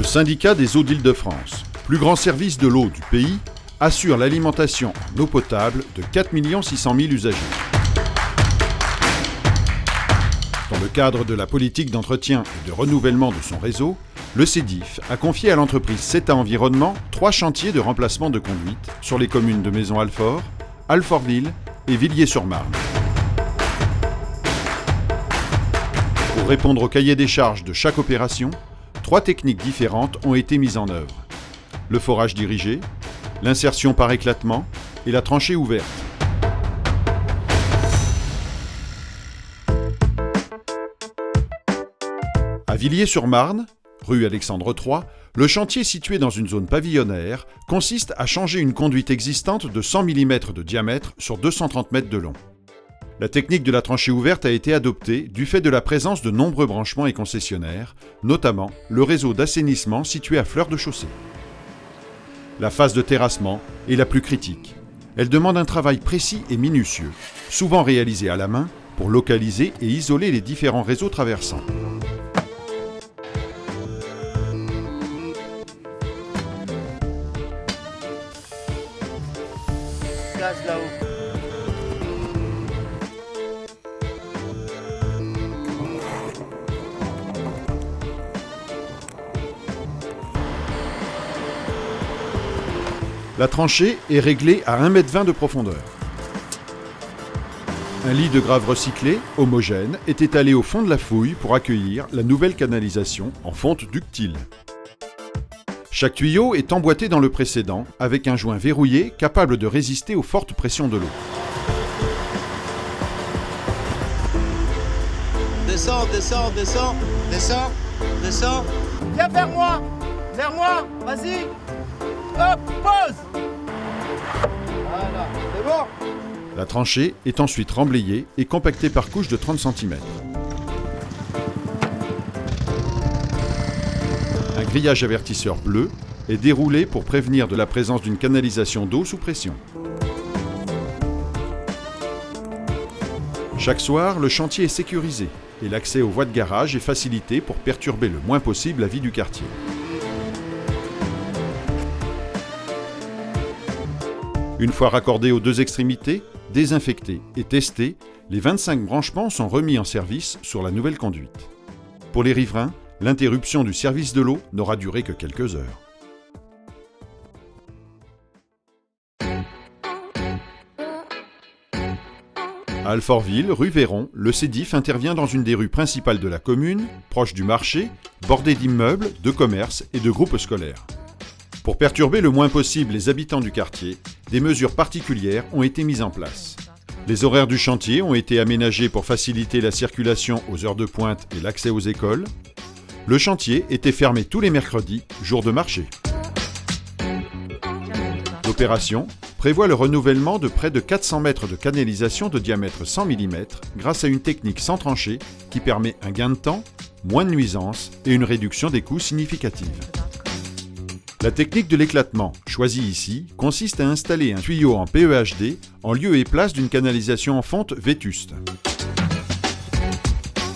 Syndicat des eaux d'Île-de-France, plus grand service de l'eau du pays, assure l'alimentation en eau potable de 4 600 000 usagers. Dans le cadre de la politique d'entretien et de renouvellement de son réseau, le SEDIF a confié à l'entreprise CETA Environnement 3 chantiers de remplacement de conduite sur les communes de Maisons-Alfort, Alfortville et Villiers-sur-Marne. Pour répondre au cahier des charges de chaque opération, 3 techniques différentes ont été mises en œuvre. Le forage dirigé, l'insertion par éclatement et la tranchée ouverte. À Villiers-sur-Marne, rue Alexandre III, le chantier situé dans une zone pavillonnaire consiste à changer une conduite existante de 100 mm de diamètre sur 230 mètres de long. La technique de la tranchée ouverte a été adoptée du fait de la présence de nombreux branchements et concessionnaires, notamment le réseau d'assainissement situé à fleur de chaussée. La phase de terrassement est la plus critique. Elle demande un travail précis et minutieux, souvent réalisé à la main, pour localiser et isoler les différents réseaux traversants. Gaz là-haut. La tranchée est réglée à 1,20 m de profondeur. Un lit de grave recyclé, homogène, est étalé au fond de la fouille pour accueillir la nouvelle canalisation en fonte ductile. Chaque tuyau est emboîté dans le précédent avec un joint verrouillé capable de résister aux fortes pressions de l'eau. Descends, descends, descends, descends, descends. Viens vers moi, vas-y. Hop, pause. Voilà, c'est bon. La tranchée est ensuite remblayée et compactée par couches de 30 cm. Un grillage avertisseur bleu est déroulé pour prévenir de la présence d'une canalisation d'eau sous pression. Chaque soir, le chantier est sécurisé et l'accès aux voies de garage est facilité pour perturber le moins possible la vie du quartier. Une fois raccordés aux 2 extrémités, désinfectés et testés, les 25 branchements sont remis en service sur la nouvelle conduite. Pour les riverains, l'interruption du service de l'eau n'aura duré que quelques heures. À Alfortville, rue Véron, le SEDIF intervient dans une des rues principales de la commune, proche du marché, bordée d'immeubles, de commerces et de groupes scolaires. Pour perturber le moins possible les habitants du quartier, des mesures particulières ont été mises en place. Les horaires du chantier ont été aménagés pour faciliter la circulation aux heures de pointe et l'accès aux écoles. Le chantier était fermé tous les mercredis, jour de marché. L'opération prévoit le renouvellement de près de 400 mètres de canalisation de diamètre 100 mm grâce à une technique sans tranchée qui permet un gain de temps, moins de nuisances et une réduction des coûts significative. La technique de l'éclatement, choisie ici, consiste à installer un tuyau en PEHD en lieu et place d'une canalisation en fonte vétuste.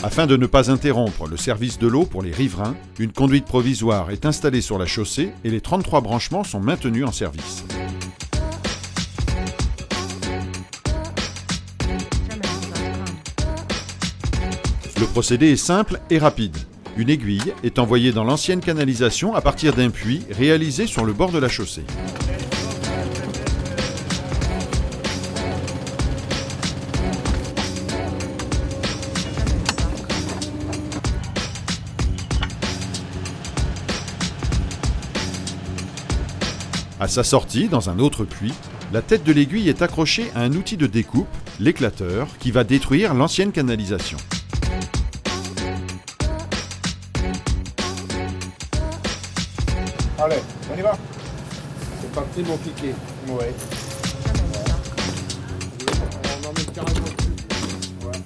Afin de ne pas interrompre le service de l'eau pour les riverains, une conduite provisoire est installée sur la chaussée et les 33 branchements sont maintenus en service. Le procédé est simple et rapide. Une aiguille est envoyée dans l'ancienne canalisation à partir d'un puits réalisé sur le bord de la chaussée. À sa sortie, dans un autre puits, la tête de l'aiguille est accrochée à un outil de découpe, l'éclateur, qui va détruire l'ancienne canalisation. Allez, on y va. C'est parti mon piqué. Ouais. On en met carrément dessus. Ouais.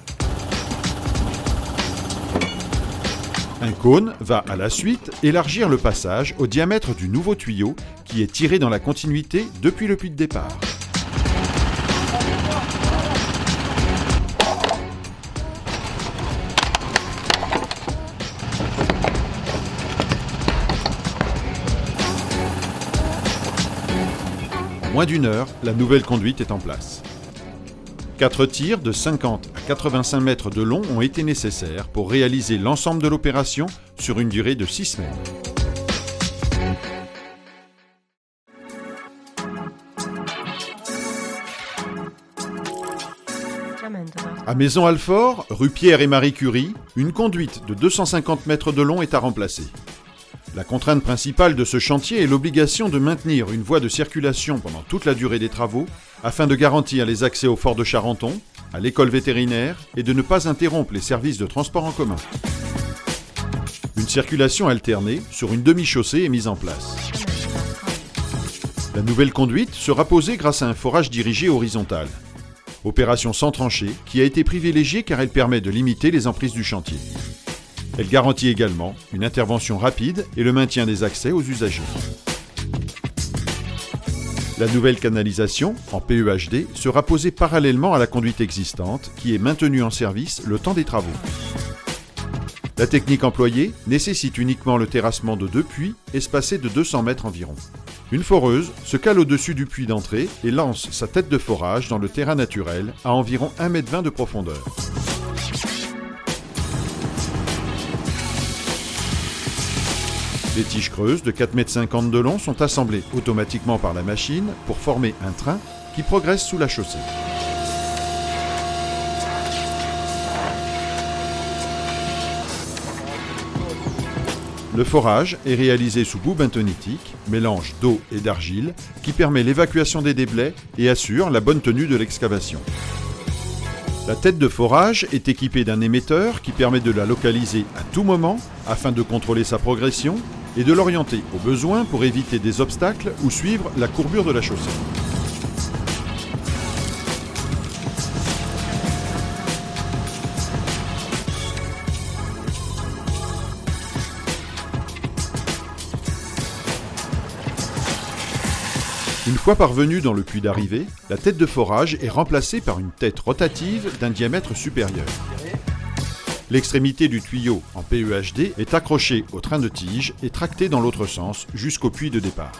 Un cône va à la suite élargir le passage au diamètre du nouveau tuyau qui est tiré dans la continuité depuis le puits de départ. moins d'1 heure, la nouvelle conduite est en place. 4 tirs de 50 à 85 mètres de long ont été nécessaires pour réaliser l'ensemble de l'opération sur une durée de 6 semaines. À Maisons-Alfort, rue Pierre et Marie Curie, une conduite de 250 mètres de long est à remplacer. La contrainte principale de ce chantier est l'obligation de maintenir une voie de circulation pendant toute la durée des travaux afin de garantir les accès au fort de Charenton, à l'école vétérinaire et de ne pas interrompre les services de transport en commun. Une circulation alternée sur une demi-chaussée est mise en place. La nouvelle conduite sera posée grâce à un forage dirigé horizontal. Opération sans tranchée qui a été privilégiée car elle permet de limiter les emprises du chantier. Elle garantit également une intervention rapide et le maintien des accès aux usagers. La nouvelle canalisation, en PEHD, sera posée parallèlement à la conduite existante qui est maintenue en service le temps des travaux. La technique employée nécessite uniquement le terrassement de 2 puits espacés de 200 mètres environ. Une foreuse se cale au-dessus du puits d'entrée et lance sa tête de forage dans le terrain naturel à environ 1,20 m de profondeur. Les tiges creuses de 4,50 m de long sont assemblées automatiquement par la machine pour former un train qui progresse sous la chaussée. Le forage est réalisé sous boue bentonitique, mélange d'eau et d'argile, qui permet l'évacuation des déblais et assure la bonne tenue de l'excavation. La tête de forage est équipée d'un émetteur qui permet de la localiser à tout moment afin de contrôler sa progression et de l'orienter au besoin pour éviter des obstacles ou suivre la courbure de la chaussée. Une fois parvenue dans le puits d'arrivée, la tête de forage est remplacée par une tête rotative d'un diamètre supérieur. L'extrémité du tuyau en PEHD est accrochée au train de tige et tractée dans l'autre sens jusqu'au puits de départ.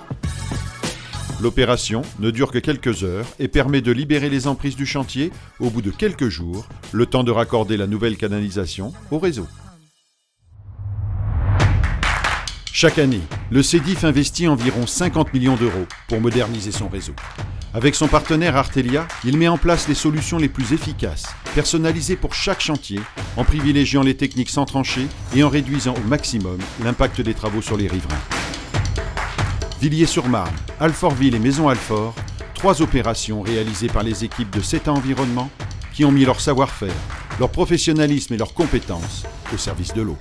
L'opération ne dure que quelques heures et permet de libérer les emprises du chantier au bout de quelques jours, le temps de raccorder la nouvelle canalisation au réseau. Chaque année, le CEDIF investit environ 50 millions d'euros pour moderniser son réseau. Avec son partenaire Artelia, il met en place les solutions les plus efficaces, personnalisées pour chaque chantier, en privilégiant les techniques sans tranchée et en réduisant au maximum l'impact des travaux sur les riverains. Villiers-sur-Marne, Alfortville et Maisons-Alfort, 3 opérations réalisées par les équipes de CETA Environnement qui ont mis leur savoir-faire, leur professionnalisme et leurs compétences au service de l'eau.